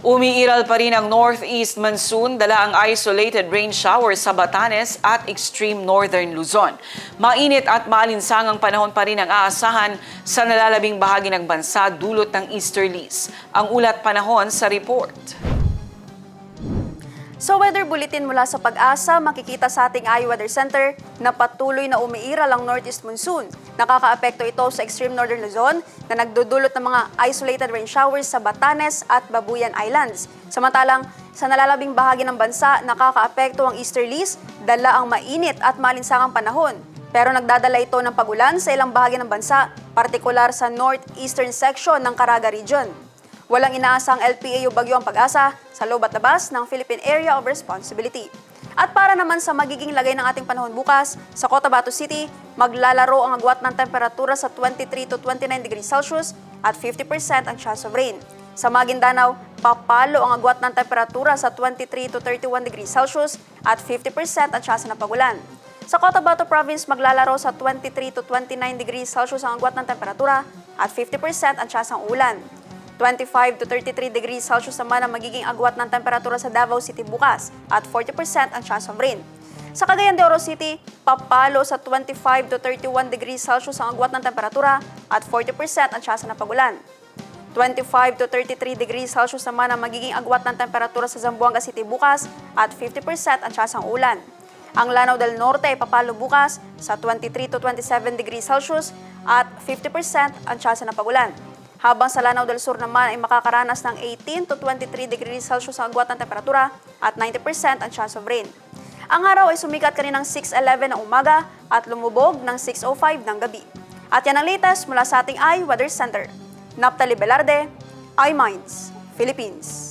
Umiiral pa rin ang northeast monsoon, dala ang isolated rain showers sa Batanes at extreme northern Luzon. Mainit at maalinsangang panahon pa rin ang aasahan sa nalalabing bahagi ng bansa dulot ng easterlies. Ang ulat panahon sa report. Sa weather bulletin mula sa Pag-asa, makikita sa ating iWeather Center na patuloy na umiiral ang northeast monsoon. Nakakaapekto ito sa extreme northern Luzon na nagdudulot ng mga isolated rain showers sa Batanes at Babuyan Islands. Samantalang sa nalalabing bahagi ng bansa, nakakaapekto ang easterlies, dala ang mainit at malinsangang panahon. Pero nagdadala ito ng pagulan sa ilang bahagi ng bansa, partikular sa northeastern section ng Caraga Region. Walang inaasang LPA o bagyo ang Pag-asa sa loob at labas ng Philippine Area of Responsibility. At para naman sa magiging lagay ng ating panahon bukas, sa Cotabato City, maglalaro ang agwat ng temperatura sa 23 to 29 degrees Celsius at 50% ang chance of rain. Sa Maguindanao, papalo ang agwat ng temperatura sa 23 to 31 degrees Celsius at 50% ang chance ng pagulan. Sa Cotabato Province, maglalaro sa 23 to 29 degrees Celsius ang agwat ng temperatura at 50% ang chance ng ulan. 25 to 33 degrees Celsius naman ang magiging agwat ng temperatura sa Davao City bukas at 40% ang chance of rain. Sa Cagayan de Oro City, papalo sa 25 to 31 degrees Celsius ang agwat ng temperatura at 40% ang chance ng pagulan. 25 to 33 degrees Celsius naman ang magiging agwat ng temperatura sa Zamboanga City bukas at 50% ang chance ng ulan. Ang Lanao del Norte ay papalo bukas sa 23 to 27 degrees Celsius at 50% ang chance ng pagulan. Habang sa Lanao del Sur naman ay makakaranas ng 18 to 23 degrees Celsius ang agwat ng temperatura at 90% ang chance of rain. Ang araw ay sumikat kaninang 6:11 ng umaga at lumubog ng 6:05 ng gabi. At yan ang latest mula sa ating iWeather Center. Naptali Velarde, iMinds, Philippines.